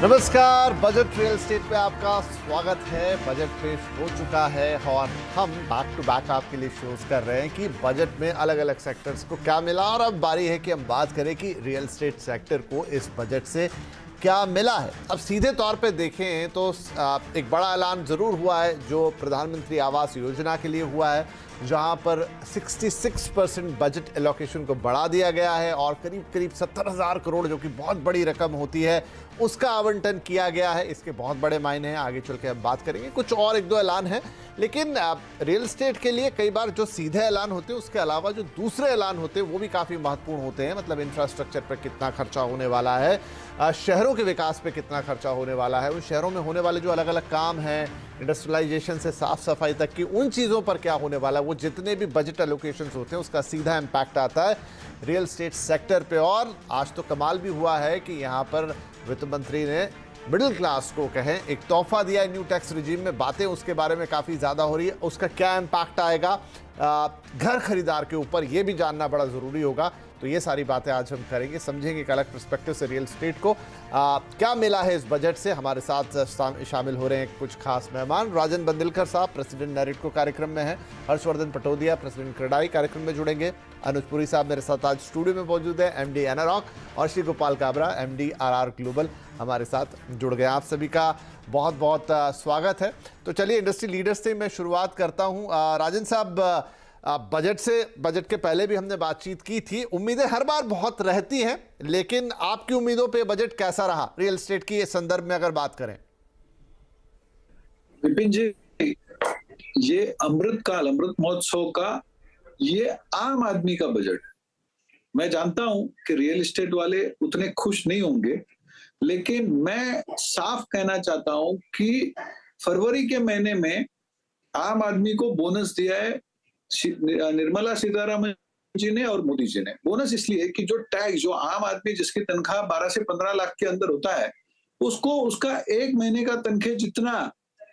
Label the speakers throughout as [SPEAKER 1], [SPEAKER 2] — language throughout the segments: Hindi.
[SPEAKER 1] नमस्कार, बजट रियल एस्टेट पे आपका स्वागत है। बजट पेश हो चुका है और हम बैक टू बैक आपके लिए शोज कर रहे हैं कि बजट में अलग अलग सेक्टर्स को क्या मिला, और अब बारी है कि हम बात करें कि रियल एस्टेट सेक्टर को इस बजट से क्या मिला है। अब सीधे तौर पे देखें तो एक बड़ा ऐलान ज़रूर हुआ है जो प्रधानमंत्री आवास योजना के लिए हुआ है, जहां पर 66% बजट एलोकेशन को बढ़ा दिया गया है और करीब करीब 70,000 करोड़, जो कि बहुत बड़ी रकम होती है, उसका आवंटन किया गया है। इसके बहुत बड़े मायने हैं, आगे चल के हम बात करेंगे। कुछ और एक दो ऐलान है, लेकिन रियल एस्टेट के लिए कई बार जो सीधे ऐलान होते हैं उसके अलावा जो दूसरे ऐलान होते हैं वो भी काफ़ी महत्वपूर्ण होते हैं। मतलब इंफ्रास्ट्रक्चर पर कितना खर्चा होने वाला है, शहरों के विकास पे कितना खर्चा होने वाला है, उन शहरों में होने वाले जो अलग अलग काम हैं, इंडस्ट्रियलाइजेशन से साफ सफाई तक की, उन चीज़ों पर क्या होने वाला है, वो जितने भी बजट एलोकेशंस होते हैं उसका सीधा इम्पैक्ट आता है रियल एस्टेट सेक्टर पे। और आज तो कमाल भी हुआ है कि यहाँ पर वित्त मंत्री ने मिडिल क्लास को कहें एक तोहफा दिया है न्यू टैक्स रिजीम में। बातें उसके बारे में काफ़ी ज़्यादा हो रही है, उसका क्या इम्पैक्ट आएगा घर खरीदार के ऊपर, ये भी जानना बड़ा ज़रूरी होगा। तो ये सारी बातें आज हम करेंगे, समझेंगे एक अलग पर्सपेक्टिव से रियल एस्टेट को क्या मिला है इस बजट से। हमारे साथ शामिल हो रहे हैं कुछ खास मेहमान। राजन बंदिलकर साहब प्रेसिडेंट नैरेडको कार्यक्रम में हैं, हर्षवर्धन पटोदिया प्रेसिडेंट क्रेडाई कार्यक्रम में जुड़ेंगे, अनुज पुरी साहब मेरे साथ आज स्टूडियो में मौजूद है, एमडी एनारॉक, और Shri Gopal Kabra MD RR global हमारे साथ जुड़ गए। आप सभी का बहुत बहुत स्वागत है। तो चलिए इंडस्ट्री लीडर्स से मैं शुरुआत करता हूं। राजन साहब, बजट के पहले भी हमने बातचीत की थी, उम्मीदें हर बार बहुत रहती हैं, लेकिन आपकी उम्मीदों पे बजट कैसा रहा रियल एस्टेट की संदर्भ में अगर बात करें?
[SPEAKER 2] विपिन जी, ये अमृत महोत्सव का ये आम आदमी का बजट है। मैं जानता हूं कि रियल एस्टेट वाले उतने खुश नहीं होंगे, लेकिन मैं साफ कहना चाहता हूं कि फरवरी के महीने में आम आदमी को बोनस दिया है निर्मला सीतारमण जी ने और मोदी जी ने। बोनस इसलिए कि जो टैक्स, जो आम आदमी जिसकी तनख्वाह 12 से 15 लाख के अंदर होता है, उसको उसका एक महीने का तनख्वाह जितना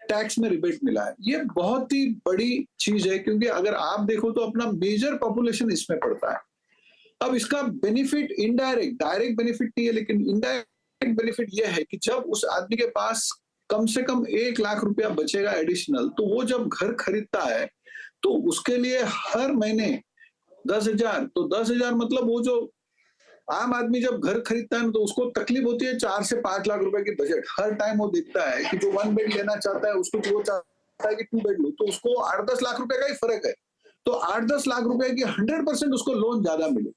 [SPEAKER 2] टैक्स में रिबेट मिला है। ये बहुत ही बड़ी चीज है, क्योंकि अगर आप देखो तो अपना मेजर पॉपुलेशन इसमें पड़ता है। अब इसका बेनिफिट इनडायरेक्ट, डायरेक्ट बेनिफिट नहीं है, लेकिन इनडायरेक्ट बेनिफिट यह है कि जब उस आदमी के पास कम से कम 1 लाख रुपया बचेगा एडिशनल, तो वो जब घर खरीदता है तो उसके लिए हर महीने 10,000, तो 10,000 मतलब वो जो आम आदमी जब घर खरीदता है तो उसको तकलीफ होती है 4 से 5 लाख रुपए की बजट। हर टाइम वो देखता है कि जो 1 बेड लेना चाहता है उसको, वो चाहता है कि 2 बेड लो, तो उसको 8-10 लाख रुपए का ही फर्क है। तो 8-10 लाख रुपए की 100% उसको लोन ज्यादा मिले।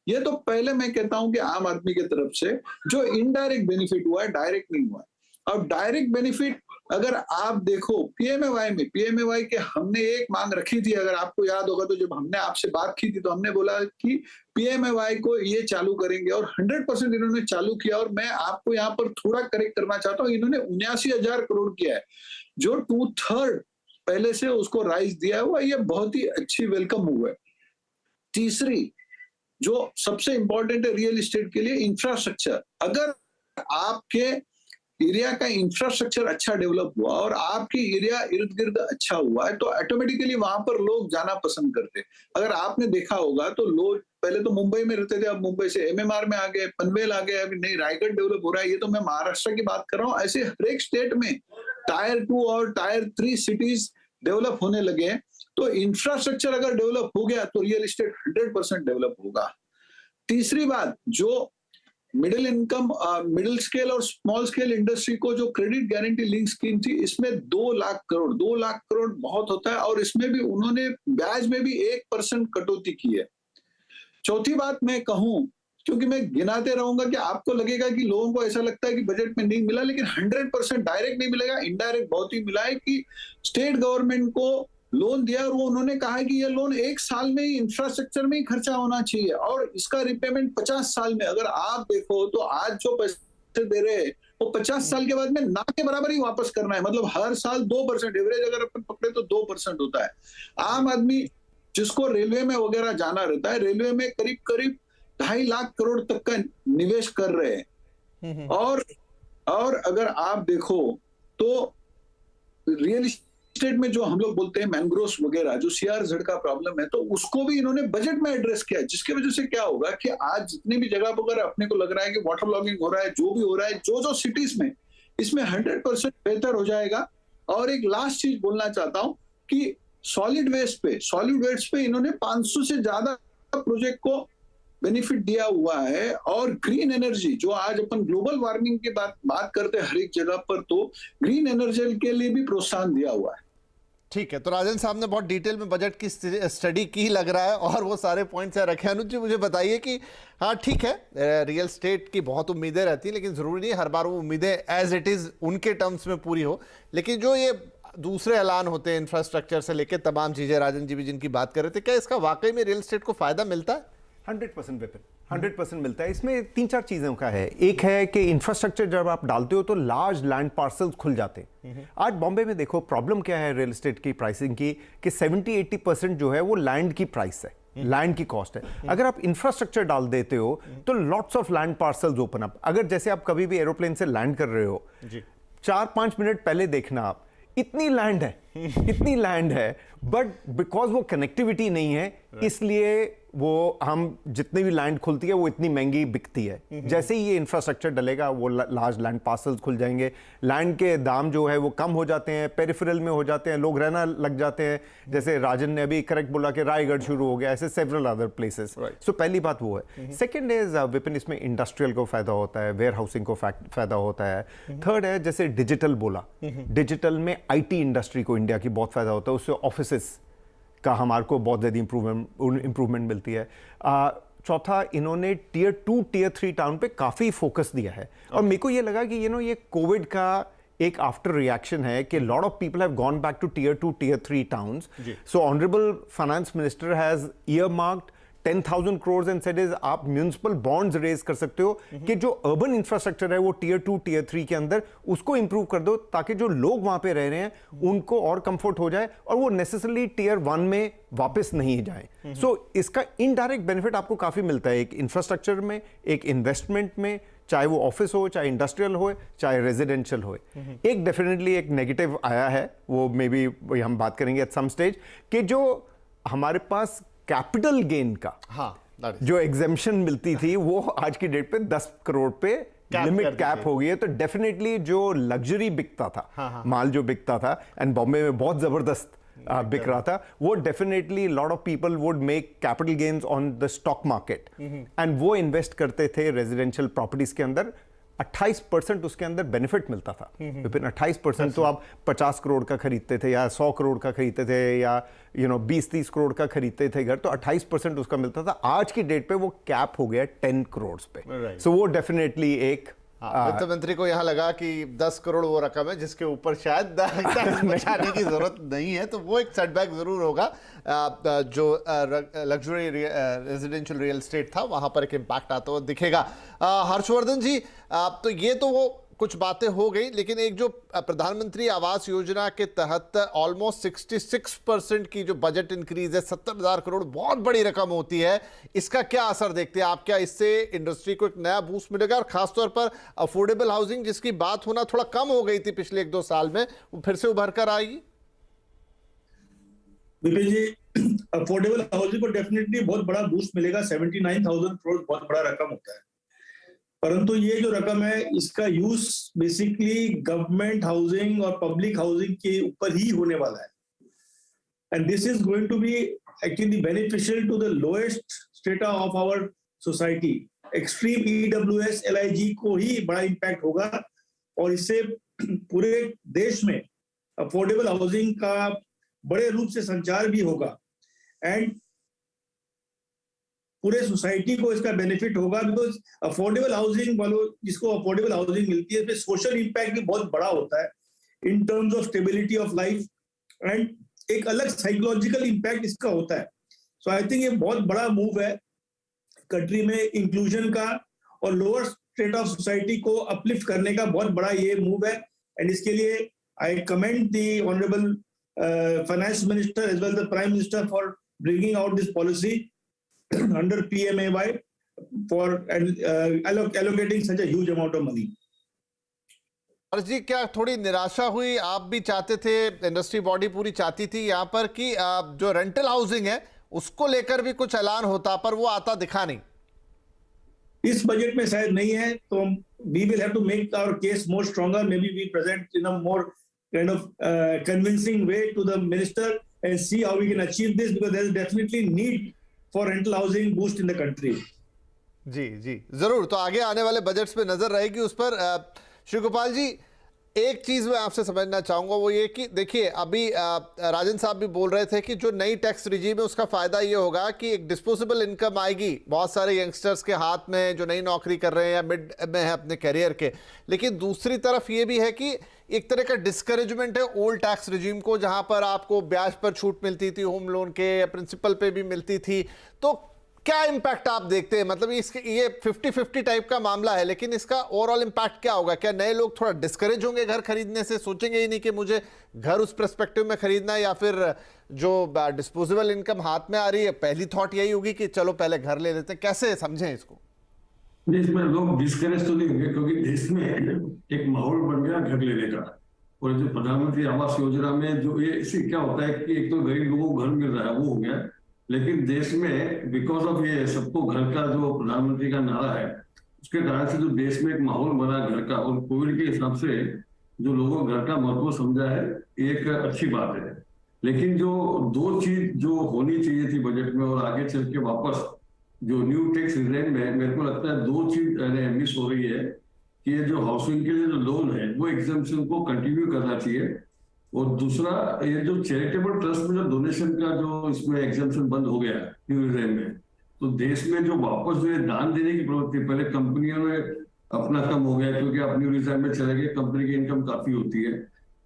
[SPEAKER 2] ये तो पहले मैं कहता हूं कि आम आदमी की तरफ से जो इनडायरेक्ट बेनिफिट हुआ है, डायरेक्ट नहीं हुआ है। अब डायरेक्ट बेनिफिट अगर आप देखो पीएमएवाई के हमने एक मांग रखी थी, अगर आपको याद होगा तो जब हमने आपसे बात की थी तो हमने बोला कि पीएमएवाई को ये चालू करेंगे, और 100% इन्होंने चालू किया। और मैं आपको यहाँ पर थोड़ा करेक्ट करना चाहता हूँ, इन्होंने 79,000 करोड़ किया है, जो 2/3 पहले से उसको राइज दिया हुआ। ये बहुत ही अच्छी वेलकम हुआ है। तीसरी जो सबसे इंपॉर्टेंट है रियल एस्टेट के लिए, इंफ्रास्ट्रक्चर। अगर आपके एरिया का इंफ्रास्ट्रक्चर अच्छा डेवलप हुआ और आपकी एरिया इर्द गिर्द अच्छा हुआ है, तो ऑटोमेटिकली वहां पर लोग जाना पसंद करते हैं। अगर आपने देखा होगा तो लोग पहले तो मुंबई में रहते थे, अब मुंबई से एमएमआर में आ गए, पनवेल आ गए, अभी नई रायगढ़ डेवलप हो रहा है। ये तो मैं महाराष्ट्र की बात कर रहा हूँ। ऐसे हर एक स्टेट में टायर 2 और टायर 3 सिटीज डेवलप होने लगे हैं। तो इंफ्रास्ट्रक्चर अगर डेवलप हो गया तो रियल एस्टेट 100% डेवलप होगा। तीसरी बात, जो मिडिल स्केल और स्मॉल स्केल इंडस्ट्री को जो क्रेडिट गारंटी लिंक स्कीम थी, इसमें 2 लाख करोड़ बहुत होता है, और इसमें भी उन्होंने ब्याज में भी 1% कटौती की है। चौथी बात मैं कहूं, क्योंकि मैं गिनाते रहूंगा कि आपको लगेगा कि लोगों को ऐसा लगता है कि बजट में नहीं मिला, लेकिन 100% डायरेक्ट नहीं मिलेगा, इनडायरेक्ट बहुत ही मिला है। कि स्टेट गवर्नमेंट को लोन दिया, और वो उन्होंने कहा है कि ये लोन 1 साल में ही इंफ्रास्ट्रक्चर में ही खर्चा होना चाहिए, और इसका रिपेमेंट 50 साल में। अगर आप देखो तो आज जो पैसे दे रहे हैं वो 50 साल के बाद में ना के बराबर ही वापस करना है। मतलब हर साल 2%, एवरेज अगर अपन पकड़े तो 2% होता है। आम आदमी जिसको रेलवे में वगैरह जाना रहता है, रेलवे में करीब करीब 2.5 लाख करोड़ तक का निवेश कर रहे हैं। और अगर आप देखो तो रियल स्टेट में जो हम लोग बोलते हैं मैंग्रोव्स वगैरह, जो CRZ का प्रॉब्लम है, तो उसको भी इन्होंने बजट में एड्रेस किया, जिसकी वजह से क्या होगा कि आज जितनी भी जगह पर अपने को लग रहा है कि वाटर लॉगिंग हो रहा है, जो भी हो रहा है, जो सिटीज में, इसमें 100% बेहतर हो जाएगा। और एक लास्ट चीज बोलना चाहता हूं कि सॉलिड वेस्ट पे इन्होंने 500 से ज्यादा प्रोजेक्ट को बेनिफिट दिया हुआ है। और ग्रीन एनर्जी, जो आज अपन ग्लोबल वार्मिंग की बात करते हैं हर एक जगह पर, तो ग्रीन एनर्जी के लिए भी प्रोत्साहन दिया हुआ है।
[SPEAKER 1] ठीक है, तो राजन साहब ने बहुत डिटेल में बजट की स्टडी की लग रहा है और वो सारे पॉइंट्स रखे। अनुज जी, मुझे बताइए कि हाँ ठीक है, रियल स्टेट की बहुत उम्मीदें रहती हैं, लेकिन ज़रूरी नहीं हर बार वो उम्मीदें एज इट इज़ उनके टर्म्स में पूरी हो। लेकिन जो ये दूसरे ऐलान होते हैं इंफ्रास्ट्रक्चर से लेकर तमाम चीज़ें, राजन जी भी जिनकी बात कर रहे थे, क्या इसका वाकई में रियल स्टेट को फ़ायदा मिलता है?
[SPEAKER 3] 100% विपिन, 100% मिलता है। इसमें 3-4 चीज़ों का है। एक है कि इंफ्रास्ट्रक्चर जब आप डालते हो तो लार्ज लैंड पार्सल्स खुल जाते हैं। आज बॉम्बे में देखो प्रॉब्लम क्या है रियल एस्टेट की प्राइसिंग की, कि 70-80% जो है वो लैंड की प्राइस है, लैंड की कॉस्ट है। अगर आप इंफ्रास्ट्रक्चर डाल देते हो तो lots of land parcels open up. अगर जैसे आप कभी भी एरोप्लेन से लैंड कर रहे हो, 4-5 मिनट पहले देखना आप, इतनी लैंड है इतनी लैंड है, बट बिकॉज वो कनेक्टिविटी नहीं है, इसलिए वो हम जितनी भी लैंड खुलती है वो इतनी महंगी बिकती है। जैसे ही ये इंफ्रास्ट्रक्चर डलेगा वो लार्ज लैंड पार्सल्स खुल जाएंगे, लैंड के दाम जो है वो कम हो जाते हैं, पेरिफेरल में हो जाते हैं, लोग रहना लग जाते हैं। जैसे राजन ने अभी करेक्ट बोला कि रायगढ़ शुरू हो गया, ऐसे सेवरल अदर प्लेसेस। सो पहली बात वो है। सेकेंड इज विपिन, इसमें इंडस्ट्रियल को फायदा होता है, वेयर हाउसिंग को फायदा होता है। थर्ड है जैसे डिजिटल बोला, डिजिटल में IT इंडस्ट्री को इंडिया की बहुत फायदा होता है, उससे ऑफिसेस का हमारे को बहुत ज़्यादा इंप्रूवमेंट मिलती है। चौथा, इन्होंने Tier 2 Tier 3 टाउन पे काफ़ी फोकस दिया है। और मेरे को ये लगा कि ये कोविड का एक आफ्टर रिएक्शन है कि lot of people have gone back to Tier 2 Tier 3 towns. So honourable finance minister has earmarked 10,000 crores and said is आप म्यूनिसिपल बॉन्ड्स रेज कर सकते हो कि जो अर्बन इंफ्रास्ट्रक्चर है वो Tier 2 Tier 3 के अंदर उसको इंप्रूव कर दो, ताकि जो लोग वहां पे रह रहे हैं उनको और कंफर्ट हो जाए और वो नेसेसरली Tier 1 में वापस नहीं जाए। सो इसका इनडायरेक्ट बेनिफिट आपको काफी मिलता है, एक इंफ्रास्ट्रक्चर में, एक इन्वेस्टमेंट में, चाहे वो ऑफिस हो, चाहे इंडस्ट्रियल हो, चाहे रेजिडेंशियल हो। एक डेफिनेटली एक नेगेटिव आया है, वो मे बी हम बात करेंगे एट सम स्टेज, कि जो हमारे पास कैपिटल गेन का जो एग्जेम्पशन मिलती थी वो आज की डेट पे 10 करोड़ पे लिमिट कैप हो गई है। तो डेफिनेटली जो लग्जरी बिकता था, माल जो बिकता था एंड बॉम्बे में बहुत जबरदस्त बिक रहा था, वो definitely lot of people would make capital gains on the stock market and वो इन्वेस्ट करते थे रेजिडेंशियल प्रॉपर्टीज के अंदर। 28% उसके अंदर बेनिफिट मिलता था। विपिन 28%, तो आप 50 करोड़ का खरीदते थे या 100 करोड़ का खरीदते थे या 20-30 करोड़ का खरीदते थे घर, तो 28% उसका मिलता था। आज की डेट पे वो कैप हो गया 10 करोड़ पे। सो वो डेफिनेटली एक
[SPEAKER 1] वित्त मंत्री को यहाँ लगा कि 10 करोड़ वो रकम है जिसके ऊपर शायद बचाने की जरूरत नहीं है, तो वो एक सेटबैक जरूर होगा। जो लग्जरी रेजिडेंशियल रियल एस्टेट था वहां पर एक इम्पैक्ट आता हुआ दिखेगा। हर्षवर्धन जी, तो ये तो वो कुछ बातें हो गई, लेकिन एक जो प्रधानमंत्री आवास योजना के तहत ऑलमोस्ट 66% की जो बजट इंक्रीज है, 70,000 करोड़, बहुत बड़ी रकम होती है। इसका क्या असर देखते हैं आप? क्या इससे इंडस्ट्री को एक नया बूस्ट मिलेगा? और खासतौर पर अफोर्डेबल हाउसिंग जिसकी बात होना थोड़ा कम हो गई थी पिछले 1-2 साल में, वो फिर से उभर कर आएगी?
[SPEAKER 4] विपिन जी, अफोर्डेबल हाउसिंग को डेफिनेटली बहुत बड़ा बूस्ट मिलेगा। 79,000 करोड़ बहुत बड़ा रकम होता है, परंतु ये जो रकम है इसका यूज बेसिकली गवर्नमेंट हाउसिंग और पब्लिक हाउसिंग के ऊपर ही होने वाला है। And this is going to be actually beneficial to the lowest strata of our society. Extreme EWS LIG को ही बड़ा इम्पैक्ट होगा और इससे पूरे देश में अफोर्डेबल हाउसिंग का बड़े रूप से संचार भी होगा एंड पूरे सोसाइटी को इसका बेनिफिट होगा। बिकॉज अफोर्डेबल हाउसिंग वालों जिसको अफोर्डेबल हाउसिंग मिलती है, सोशल इम्पैक्ट भी बहुत बड़ा होता है in terms of stability of life and एक अलग साइकोलॉजिकल इम्पैक्ट इसका होता है। सो आई थिंक ये बहुत बड़ा मूव है कंट्री में इंक्लूजन का और लोअर स्टेट ऑफ सोसाइटी को अपलिफ्ट करने का बहुत बड़ा ये मूव है। एंड इसके लिए I commend the honourable finance minister as well the prime minister for bringing out this policy under PMAY for allocating such a huge amount of money.
[SPEAKER 1] हर्ष जी, क्या थोड़ी निराशा हुई? आप भी चाहते थे, इंडस्ट्री बॉडी पूरी चाहती थी यहाँ पर कि जो रेंटल हाउसिंग है उसको लेकर भी कुछ ऐलान होता, पर वो आता दिखा नहीं।
[SPEAKER 4] इस बजट में शायद नहीं है, तो we will have to make our case more stronger. Maybe we present in a more kind of convincing way to the minister and see how we can achieve this, because there is definitely need for rental housing boost in the country.
[SPEAKER 1] जी जी, जरूर। तो आगे आने वाले बजट्स पे नजर रहेगी उस पर। श्री गोपाल जी, एक चीज मैं आपसे समझना चाहूंगा, वो ये कि देखिए, अभी राजन साहब भी बोल रहे थे कि जो नई टैक्स रिजीम है उसका फायदा ये होगा कि एक डिस्पोजेबल इनकम आएगी बहुत सारे यंगस्टर्स के हाथ में जो नई नौकरी कर रहे हैं या मिड में है अपने करियर के। लेकिन दूसरी तरफ ये भी है कि एक तरह का डिस्करेजमेंट है ओल्ड टैक्स रिजीम को, जहां पर आपको ब्याज पर छूट मिलती थी होम लोन के, या प्रिंसिपल पे भी मिलती थी। तो क्या इंपैक्ट आप देखते हैं? मतलब इसके ये 50-50 टाइप का मामला है, लेकिन इसका ओवरऑल इंपैक्ट क्या होगा? क्या नए लोग थोड़ा डिस्करेज होंगे घर खरीदने से, सोचेंगे ही नहीं कि मुझे घर उस पर्सपेक्टिव में खरीदना है, या फिर जो डिस्पोजेबल इनकम हाथ में आ रही है पहली थॉट यही होगी कि चलो पहले घर ले लेते हैं? कैसे समझें इसको?
[SPEAKER 5] इसमें लोग डिस्करेज तो नहीं होंगे, क्योंकि देश में एक माहौल बन गया घर लेने का। और जो प्रधानमंत्री आवास योजना में जो ये इससे क्या होता है कि एक तो गरीब लोगों को घर मिल रहा है, वो हो गया। लेकिन देश में बिकॉज ऑफ ये सबको घर का जो प्रधानमंत्री का नारा है, उसके कारण से जो देश में एक माहौल बना घर का, और कोविड के हिसाब से जो लोगों को घर का महत्व समझा है, एक अच्छी बात है। लेकिन जो दो चीज जो होनी चाहिए थी बजट में और आगे चल के वापस जो न्यू टैक्स रिजीम में, मेरे को लगता है दो चीज मिस हो रही है कि ये जो हाउसिंग के लिए जो लोन है वो एग्जम्पशन को कंटिन्यू करना चाहिए, और दूसरा ये जो चैरिटेबल ट्रस्ट में जो डोनेशन का जो इसमें एग्जम्पशन बंद हो गया है न्यू रिजीम में, तो देश में जो वापस जो दान देने की प्रवृत्ति, पहले कंपनियों में अपना कम हो गया क्योंकि आप न्यू रिजीम में चले गए, कंपनी की इनकम काफी होती है,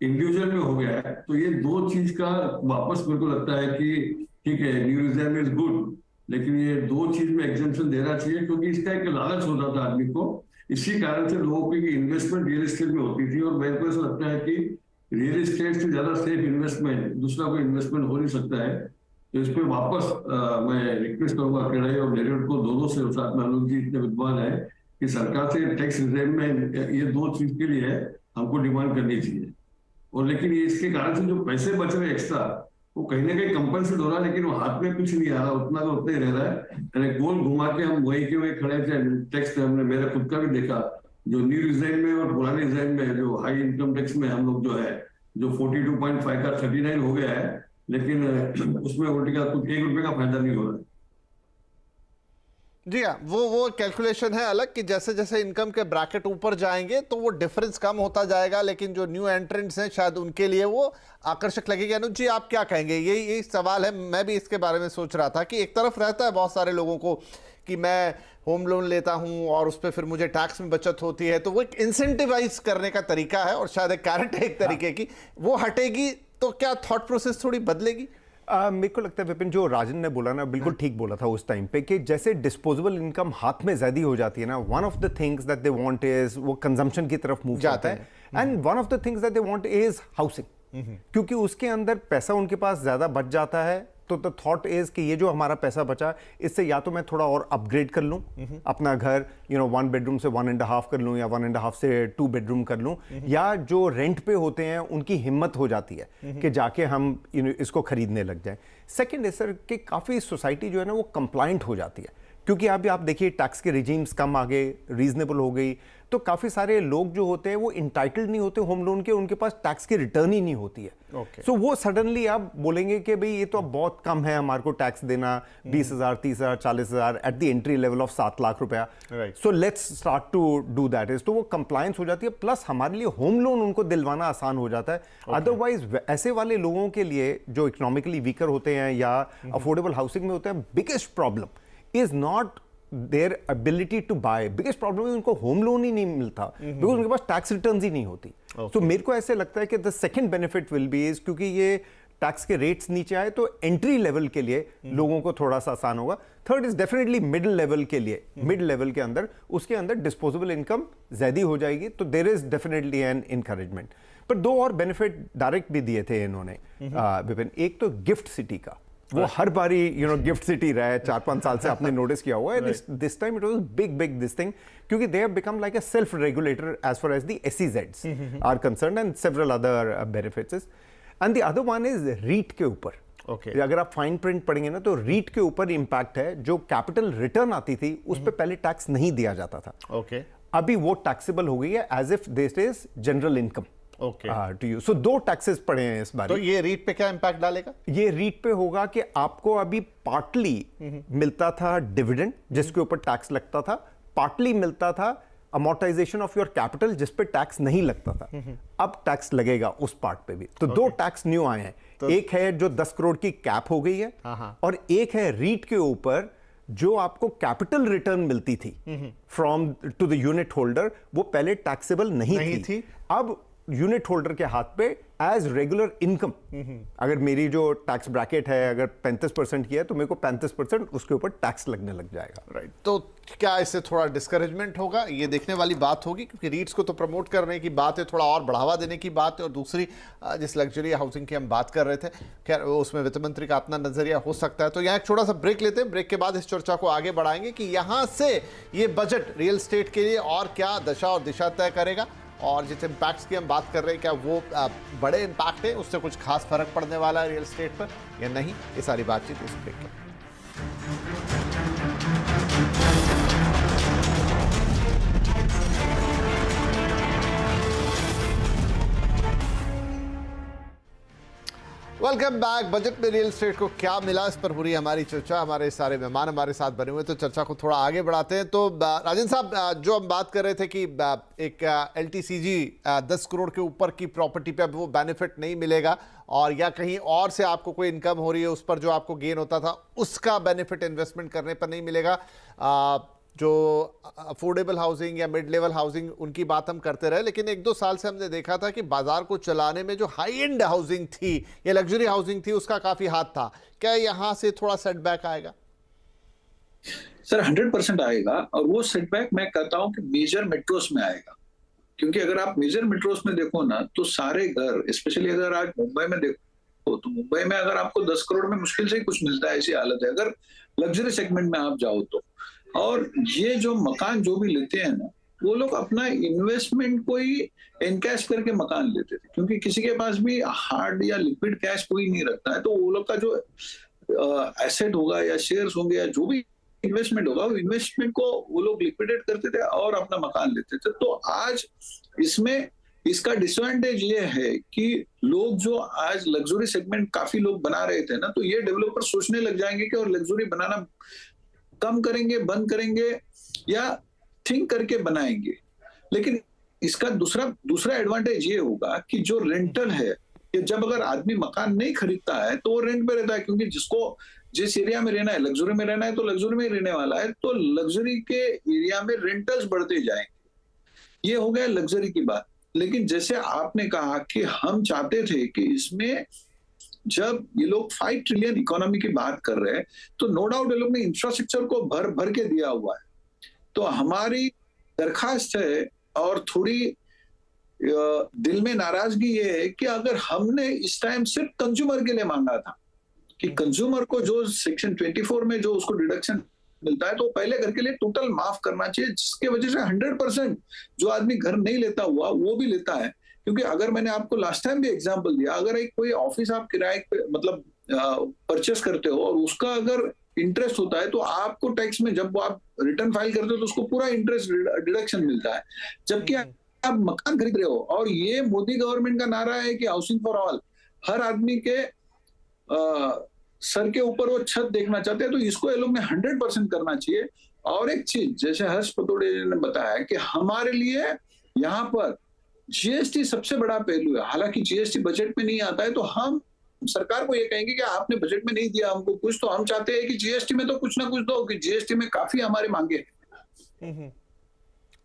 [SPEAKER 5] इंडिविजुअल में हो गया है। तो ये दो चीज का वापस मेरे को लगता है कि ठीक है न्यू रिजीम इज गुड, लेकिन ये दो चीज में एग्जम्पशन देना चाहिए, क्योंकि इसका एक लालच होता था आदमी को। इसी कारण से लोगों की इन्वेस्टमेंट रियल एस्टेट में होती थी, और मेरे को ऐसा लगता है कि रियल एस्टेट से ज्यादा सेफ इन्वेस्टमेंट दूसरा कोई इन्वेस्टमेंट हो नहीं सकता है। तो इस पे वापस मैं रिक्वेस्ट करूंगा क्रेडाई और मेरिट को, दोनों से, साथ में अनुज जी इतने विद्वान है, कि सरकार से टैक्स रिजीम में ये दो चीज के लिए हमको डिमांड करनी चाहिए। और लेकिन ये इसके कारण से जो पैसे बच रहे एक्स्ट्रा, वो कहीं ना कहीं कंपनसेट हो रहा है, लेकिन वो हाथ में कुछ नहीं आ रहा, उतना तो उतना ही रह रहा है। गोल घुमा के हम वही के वही खड़े थे। टैक्स हमने मेरा खुद का भी देखा, जो न्यू रिजीम में और पुराने रिजीम में जो हाई इनकम टैक्स में हम लोग जो है जो 42.5 का 39 हो गया है, लेकिन उसमें उल्टी का कुछ ₹1 का फायदा नहीं हो रहा है।
[SPEAKER 1] जी हाँ, वो कैलकुलेशन है अलग कि जैसे जैसे इनकम के ब्रैकेट ऊपर जाएंगे तो वो डिफरेंस कम होता जाएगा, लेकिन जो न्यू एंट्रेंट्स हैं शायद उनके लिए वो आकर्षक लगेगी। अनुज जी, आप क्या कहेंगे? यही सवाल है, मैं भी इसके बारे में सोच रहा था कि एक तरफ रहता है बहुत सारे लोगों को कि मैं होम लोन लेता हूं और उस पर फिर मुझे टैक्स में बचत होती है, तो वो एक इंसेंटिवाइज करने का तरीका है, और शायद एक कैरेट है एक तरीके की, वो हटेगी तो क्या थॉट प्रोसेस थोड़ी बदलेगी?
[SPEAKER 3] मेरे को लगता है विपिन, जो राजन ने बोला ना, बिल्कुल ठीक बोला था उस टाइम पे, कि जैसे डिस्पोजेबल इनकम हाथ में ज्यादा हो जाती है ना, one of the things that they want is वो कंजम्पशन की तरफ मूव जाता है, and one of the things that they want is housing, क्योंकि उसके अंदर पैसा उनके पास ज्यादा बच जाता है। तो द थॉट इज कि ये जो हमारा पैसा बचा, इससे या तो मैं थोड़ा और अपग्रेड कर लूं अपना घर, 1 बेडरूम से 1.5 कर लूं, या 1.5 से 2 बेडरूम कर लूं, या जो रेंट पे होते हैं उनकी हिम्मत हो जाती है कि जाके हम इसको खरीदने लग जाएं। सेकंड है सर कि काफ़ी सोसाइटी जो है ना वो कंप्लाइंट हो जाती है, क्योंकि अभी आप देखिए टैक्स के रिजीम्स कम आ गए, रीजनेबल हो गई, तो काफ़ी सारे लोग जो होते हैं वो इंटाइटल्ड नहीं होते होम लोन के, उनके पास टैक्स की रिटर्न ही नहीं होती है। सो वो सडनली आप बोलेंगे कि भाई ये तो अब बहुत कम है हमारे को टैक्स देना, 20,000, 30,000, 40,000 at the entry level of 7 lakh रुपया, so let's start to do that is. तो वो कंप्लायंस हो जाती है, प्लस हमारे लिए होम लोन उनको दिलवाना आसान हो जाता है। अदरवाइज ऐसे वाले लोगों के लिए जो इकोनॉमिकली वीकर होते हैं या अफोर्डेबल हाउसिंग में होते हैं, biggest problem is not their ability to buy, biggest problem है उनको होम लोन ही नहीं मिलता, बिकॉज उनके पास टैक्स रिटर्न्स ही नहीं होती। तो मेरे को ऐसे लगता है कि the second benefit will be is, क्योंकि ये टैक्स के रेट्स नीचे आए तो एंट्री लेवल के लिए लोगों को थोड़ा सा आसान होगा। Third is definitely middle level के लिए, मिड लेवल के अंदर उसके अंदर डिस्पोजेबल इनकम ज्यादा हो जाएगी, तो there is definitely an encouragement. पर दो और बेनिफिट डायरेक्ट भी दिए थे इन्होंने विपिन, एक तो गिफ्ट सिटी का, वो हर बारी गिफ्ट सिटी रहा है 4-5 साल से, आपने नोटिस किया हुआ है. This time it was big this thing, क्योंकि they have become like a self regulator as far as the SEZs are concerned and several other benefits. And the other one is REIT के ऊपर.
[SPEAKER 1] Okay.
[SPEAKER 3] अगर आप फाइन प्रिंट पढ़ेंगे ना, तो रीट के ऊपर इंपैक्ट है. जो कैपिटल रिटर्न आती थी उस पर पहले टैक्स नहीं दिया जाता था.
[SPEAKER 1] ओके.
[SPEAKER 3] अभी वो टैक्सेबल हो गई है as if this is general income to you. So 2 taxes पड़े हैं इस बार.
[SPEAKER 1] तो ये रीट पे क्या इंपैक्ट डालेगा?
[SPEAKER 3] ये रीट पे होगा कि आपको अभी पार्टली मिलता था डिविडेंड जिसके ऊपर टैक्स लगता था, पार्टली मिलता था अमोर्टाइजेशन ऑफ योर कैपिटल जिस पे टैक्स नहीं लगता था. अब टैक्स लगेगा उस पार्ट पे भी. तो 2 टैक्स न्यू आए हैं. एक है जो 10 करोड़ की कैप हो गई है, और एक है रीट के ऊपर जो आपको कैपिटल रिटर्न मिलती थी from to the unit holder, वो पहले टैक्सेबल नहीं थी. अब यूनिट होल्डर के हाथ पे एज रेगुलर इनकम, अगर मेरी जो टैक्स ब्रैकेट है अगर 35% की है तो मेरे को 35% उसके ऊपर टैक्स लगने लग जाएगा.
[SPEAKER 1] राइट. तो क्या इससे थोड़ा डिस्करेजमेंट होगा? ये देखने वाली बात होगी, क्योंकि रीट्स को तो प्रमोट करने की बात है, थोड़ा और बढ़ावा देने की बात है. और दूसरी जिस लग्जरी हाउसिंग की हम बात कर रहे थे, खैर उसमें वित्त मंत्री का अपना नजरिया हो सकता है. तो यहाँ एक छोटा सा ब्रेक लेते हैं. ब्रेक के बाद इस चर्चा को आगे बढ़ाएंगे कि यहाँ से ये बजट रियल एस्टेट के लिए और क्या दशा और दिशा तय करेगा, और जिस इम्पैक्ट्स की हम बात कर रहे हैं क्या वो बड़े इम्पैक्ट है, उससे कुछ खास फर्क पड़ने वाला है रियल एस्टेट पर या नहीं. ये सारी बातचीत इस ब्रेक में. Welcome back. बजट में रियल एस्टेट को क्या मिला, इस पर पूरी हमारी चर्चा. हमारे सारे मेहमान हमारे साथ बने हुए, तो चर्चा को थोड़ा आगे बढ़ाते हैं. तो राजन साहब, जो हम बात कर रहे थे कि एक LTCG 10 करोड़ के ऊपर की प्रॉपर्टी पे अब वो बेनिफिट नहीं मिलेगा, और या कहीं और से आपको कोई इनकम हो रही है उस पर जो आपको गेन होता था उसका बेनिफिट इन्वेस्टमेंट करने पर नहीं मिलेगा. जो अफोर्डेबल हाउसिंग या मिड लेवल हाउसिंग उनकी बात हम करते रहे, लेकिन 1-2 साल से हमने देखा था कि बाजार को चलाने में जो हाई एंड हाउसिंग थी या लग्जरी हाउसिंग थी उसका काफी हाथ था. क्या यहां से थोड़ा सेटबैक आएगा?
[SPEAKER 2] सर 100% आएगा, और वो सेटबैक मैं कहता हूं कि मेजर मेट्रोस में आएगा. क्योंकि अगर आप मेजर मेट्रोस में देखो ना, तो सारे घर, स्पेशली अगर आज मुंबई में देखो तो मुंबई में अगर आपको 10 करोड़ में मुश्किल से ही कुछ मिलता है, ऐसी हालत है. अगर लग्जरी सेगमेंट में आप जाओ तो, और ये जो मकान जो भी लेते हैं ना, वो लोग अपना इन्वेस्टमेंट को ही एनकैश करके मकान लेते थे, क्योंकि किसी के पास भी हार्ड या लिक्विड कैश कोई नहीं रखता है. तो वो लोग का जो एसेट होगा या शेयर्स होंगे या जो भी इन्वेस्टमेंट होगा, वो इन्वेस्टमेंट को वो लोग लिक्विडेट करते थे और अपना मकान लेते थे. तो आज इसमें इसका डिसएडवांटेज ये है कि लोग जो आज लग्जरी सेगमेंट काफी लोग बना रहे थे ना, तो ये डेवलपर सोचने लग जाएंगे कि और लग्जरी बनाना कम करेंगे, बंद करेंगे या थिंक करके बनाएंगे. लेकिन इसका दूसरा एडवांटेज ये होगा कि जो रेंटल है, कि जब अगर आदमी मकान नहीं खरीदता है तो वो रेंट पे रहता है, क्योंकि जिसको जिस एरिया में रहना है, लग्जरी में रहना है तो लग्जरी में ही रहने वाला है. तो लग्जरी के एरिया में रेंटल्स बढ़ते जाएंगे. ये हो गया लग्जरी की बात. लेकिन जैसे आपने कहा कि हम चाहते थे कि इसमें जब ये लोग 5 ट्रिलियन इकोनॉमी की बात कर रहे हैं, तो नो डाउट ये लोग ने इंफ्रास्ट्रक्चर को भर के दिया हुआ है. तो हमारी दरखास्त है और थोड़ी दिल में नाराजगी ये है कि अगर हमने इस टाइम सिर्फ कंज्यूमर के लिए मांगा था कि कंज्यूमर को जो सेक्शन 24 में जो उसको डिडक्शन मिलता है, तो पहले घर के लिए टोटल माफ करना चाहिए, जिसके वजह से 100% जो आदमी घर नहीं लेता हुआ वो भी लेता है. क्योंकि अगर मैंने आपको लास्ट टाइम भी एग्जांपल दिया, अगर एक कोई ऑफिस आप किराए पे मतलब परचेस करते हो और उसका अगर इंटरेस्ट होता है, तो आपको टैक्स में जब आप रिटर्न फाइल करते हो तो उसको पूरा इंटरेस्ट डिडक्शन मिलता है. जबकि आप मकान खरीद रहे हो, और ये मोदी गवर्नमेंट का नारा है कि हाउसिंग फॉर ऑल, हर आदमी के सर के ऊपर वो छत देखना चाहते हैं. तो इसको ये लोग ने 100% करना चाहिए. और एक चीज जैसे हर्ष पतौड़े ने बताया कि हमारे लिए यहाँ पर जीएसटी सबसे बड़ा पहलू है. हालांकि जीएसटी बजट में नहीं आता है, तो हम सरकार को ये कहेंगे कि आपने बजट में नहीं दिया हमको कुछ, तो हम चाहते हैं कि जीएसटी में तो कुछ ना कुछ दो, कि जीएसटी में काफी हमारे मांगे हैं.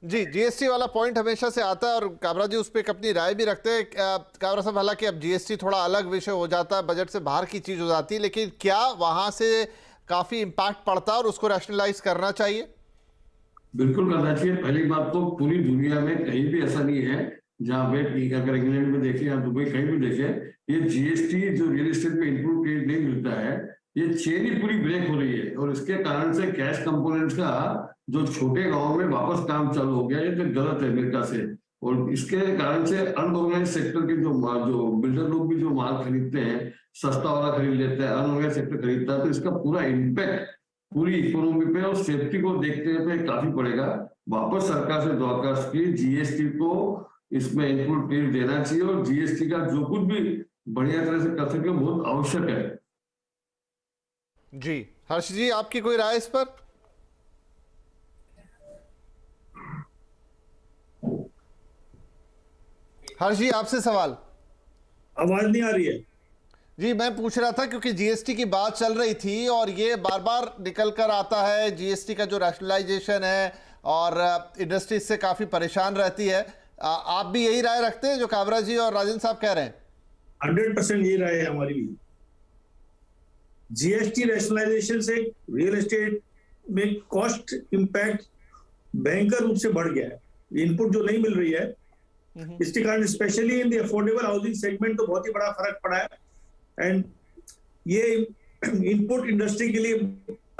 [SPEAKER 1] जी, जीएसटी वाला पॉइंट हमेशा से आता है और काबरा जी उस पर एक अपनी राय भी रखते हैं. काबरा साहब, हालांकि अब जीएसटी थोड़ा अलग विषय हो जाता है, बजट से बाहर की चीज हो जाती है, लेकिन क्या वहां से काफी इंपैक्ट पड़ता है और उसको रैशनलाइज करना चाहिए?
[SPEAKER 5] बिल्कुल करना चाहिए. पहली बात तो पूरी दुनिया में कहीं भी ऐसा नहीं है जहाँ पे, अगर इंग्लैंड में देखें या दुबई कहीं भी देखें, ये जीएसटी जो रियल एस्टेट में इंक्लूड नहीं मिलता है, ये चेन ही पूरी ब्रेक हो रही है, और इसके कारण से कैश कंपोनेंट्स का जो छोटे गांव में वापस काम चालू हो गया, ये तो गलत है अमेरिका से। और इसके कारण से अनऑर्गेनाइज सेक्टर के जो बिल्डर लोग भी जो माल खरीदते हैं, सस्ता वाला खरीद लेते हैं, अनऑर्गेनाइज सेक्टर खरीदता है, तो इसका पूरा इम्पैक्ट पूरी इकोनॉमी पे और सेफ्टी को देखते हुए काफी पड़ेगा। वापस सरकार से दरखास्त की जीएसटी को इसमें इनपुट टैक्स देना चाहिए, और जीएसटी का जो कुछ भी बढ़िया तरह से कर सके बहुत आवश्यक है।
[SPEAKER 1] जी हर्ष जी, आपकी कोई राय इस पर? हर्ष जी, आपसे सवाल।
[SPEAKER 4] आवाज नहीं आ रही है
[SPEAKER 1] जी, मैं पूछ रहा था क्योंकि जीएसटी की बात चल रही थी और ये बार बार निकल कर आता है, जीएसटी का जो रैशनलाइजेशन है, और इंडस्ट्री इससे काफी परेशान रहती है। आप भी यही राय रखते हैं जो काबरा जी और राजन साहब कह रहे हैं?
[SPEAKER 4] 100% ये राय है हमारी भी। जीएसटी रैशनलाइजेशन से रियल एस्टेट में कॉस्ट इंपैक्ट भयंकर रूप से बढ़ गया है। इनपुट जो नहीं मिल रही है, इसके कारण specially in the affordable housing segment तो बहुत ही बड़ा फर्क पड़ा है। एंड ये इनपुट इंडस्ट्री के लिए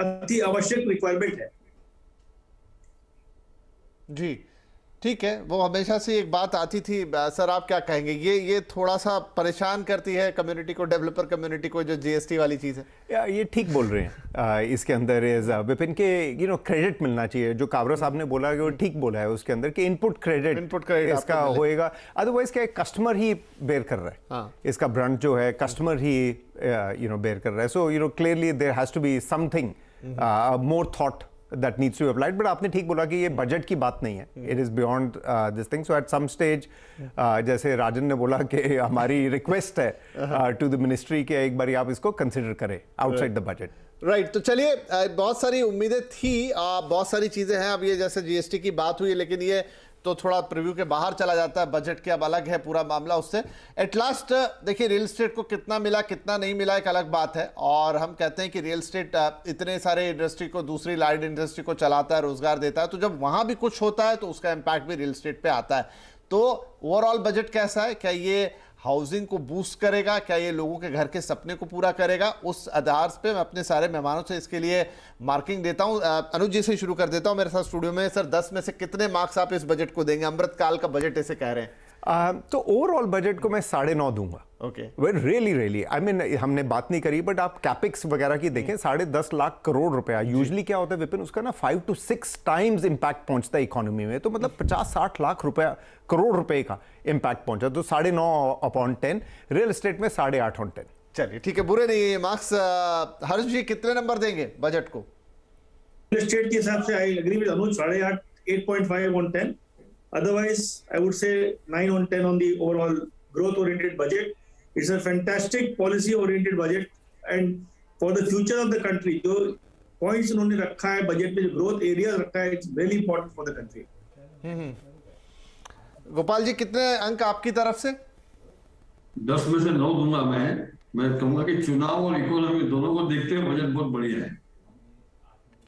[SPEAKER 4] अति आवश्यक रिक्वायरमेंट है।
[SPEAKER 1] जी ठीक है, वो हमेशा से एक बात आती थी। सर आप क्या कहेंगे, ये थोड़ा सा परेशान करती है कम्युनिटी को, डेवलपर कम्युनिटी को, जो जीएसटी वाली चीज है?
[SPEAKER 3] ये ठीक बोल रहे हैं। इसके अंदर विपिन के क्रेडिट मिलना चाहिए। जो काबरा साहब ने बोला कि वो ठीक बोला है, उसके अंदर कि इनपुट क्रेडिट इसका होएगा, अदरवाइज क्या कस्टमर ही बेयर कर रहा है।
[SPEAKER 1] हाँ।
[SPEAKER 3] इसका ब्रांड जो है कस्टमर ही बेयर कर रहा है। So clearly there has to be something more thought that needs to be applied, but आपने ठीक बोला कि ये बजट की बात नहीं है, it is beyond this thing. So at some stage जैसे राजन ने बोला कि हमारी रिक्वेस्ट है to the ministry कि एक बार आप इसको कंसिडर करें outside the budget.
[SPEAKER 1] राइट तो चलिए, बहुत सारी उम्मीदें थी, बहुत सारी चीजें हैं। अब ये जैसे जीएसटी की बात हुई, लेकिन ये तो थोड़ा प्रीव्यू के बाहर चला जाता है, बजट के अब अलग है पूरा मामला उससे। एट लास्ट देखिए, रियल एस्टेट को कितना मिला कितना नहीं मिला एक अलग बात है, और हम कहते हैं कि रियल एस्टेट इतने सारे इंडस्ट्री को, दूसरी लाइट इंडस्ट्री को चलाता है, रोजगार देता है, तो जब वहां भी कुछ होता है तो उसका इंपैक्ट भी रियल एस्टेट पे आता है। तो ओवरऑल बजट कैसा है? क्या ये हाउसिंग को बूस्ट करेगा? क्या ये लोगों के घर के सपने को पूरा करेगा? उस आधार पे मैं अपने सारे मेहमानों से इसके लिए मार्किंग देता हूं। अनुज जी से शुरू कर देता हूं मेरे साथ स्टूडियो में। सर 10 में से कितने मार्क्स आप इस बजट को देंगे? अमृतकाल का बजट इसे कह रहे हैं।
[SPEAKER 3] तो ओवरऑल बजट को मैं 9.5 दूंगा।
[SPEAKER 1] ओके,
[SPEAKER 3] रियली आई मीन, हमने बात नहीं करी, बट आप कैपेक्स वगैरह की देखें, 10.5 लाख करोड़ रुपया यूजुअली क्या होता है विपिन, उसका ना 5 to 6 टाइम्स इंपैक्ट पहुंचता है इकोनॉमी में। तो मतलब 50-60 लाख रुपया, करोड़ रुपए का इंपैक्ट पहुंचा। तो 9.5/10, रियल एस्टेट में 8.5/10।
[SPEAKER 1] चलिए ठीक है, बुरे नहीं है ये मार्क्स। हर्ष जी कितने नंबर देंगे बजट को?
[SPEAKER 4] रियल एस्टेट के हिसाब से I agree with Anuj, 8.5, 8.5/10. Otherwise, I would say 9/10 on the overall growth-oriented budget. It's a fantastic policy-oriented budget, and for the future of the country, जो points उन्होंने रखा है बजट में, जो growth areas रखा है, it's really important for the country.
[SPEAKER 1] Gopal ji कितने अंक आपकी तरफ से?
[SPEAKER 5] 10 में से 9 दूंगा मैं कहूंगा कि चुनाव और इकोनॉमी दोनों को देखते हुए बजट बहुत बढ़िया है।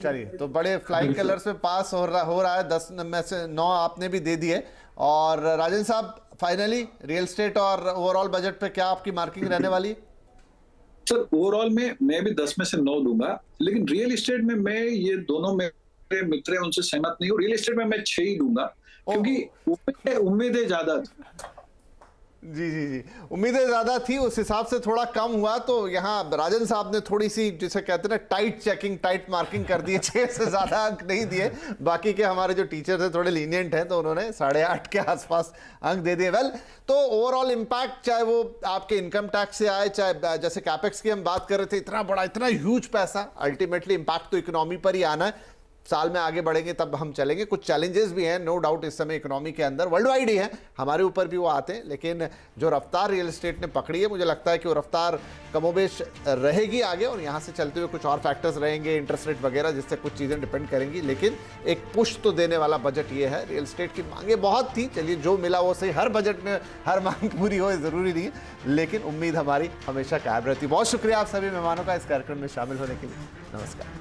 [SPEAKER 1] चलिए, तो बड़े फ्लाइंग कलर्स में पास हो रहा है। 10 में से 9 आपने भी दे दिए। और राजन साहब, फाइनली रियल एस्टेट और ओवरऑल बजट पे क्या आपकी मार्किंग रहने वाली है?
[SPEAKER 2] सर ओवरऑल में मैं भी 10 में से 9 दूंगा, लेकिन रियल एस्टेट में मैं, ये दोनों मेरे मित्र हैं उनसे सहमत नहीं हूँ। रियल एस्टेट में मैं 6 ही दूंगा, क्योंकि उम्मीदें ज्यादा थी।
[SPEAKER 1] जी, उम्मीदें ज्यादा थी, उस हिसाब से थोड़ा कम हुआ। तो यहाँ राजन साहब ने थोड़ी सी, जिसे कहते हैं ना, टाइट चेकिंग, टाइट मार्किंग कर दी है। 6 से ज्यादा अंक नहीं दिए। बाकी के हमारे जो टीचर थे थोड़े लीनियंट हैं, तो उन्होंने 8.5 के आसपास अंक दे दिए। वेल, तो ओवरऑल इंपैक्ट, चाहे वो आपके इनकम टैक्स से आए, चाहे जैसे कैपेक्स की हम बात कर रहे थे, इतना बड़ा, इतना ह्यूज पैसा, अल्टीमेटली इंपैक्ट तो इकोनॉमी पर ही आना है। साल में आगे बढ़ेंगे तब हम चलेंगे। कुछ चैलेंजेस भी हैं, नो डाउट, इस समय इकोनॉमी के अंदर, वर्ल्ड वाइड ही है, हमारे ऊपर भी वो आते हैं। लेकिन जो रफ्तार रियल एस्टेट ने पकड़ी है, मुझे लगता है कि वो रफ्तार कमोबेश रहेगी आगे, और यहाँ से चलते हुए कुछ और फैक्टर्स रहेंगे, इंटरेस्ट रेट वगैरह, जिससे कुछ चीज़ें डिपेंड करेंगी। लेकिन एक पुश तो देने वाला बजट ये है। रियल एस्टेट की मांगे बहुत थी, चलिए जो मिला वो सही। हर बजट में हर मांग पूरी हो ज़रूरी नहीं है, लेकिन उम्मीद हमारी हमेशा कायम रहती। बहुत शुक्रिया आप सभी मेहमानों का इस कार्यक्रम में शामिल होने के लिए। नमस्कार।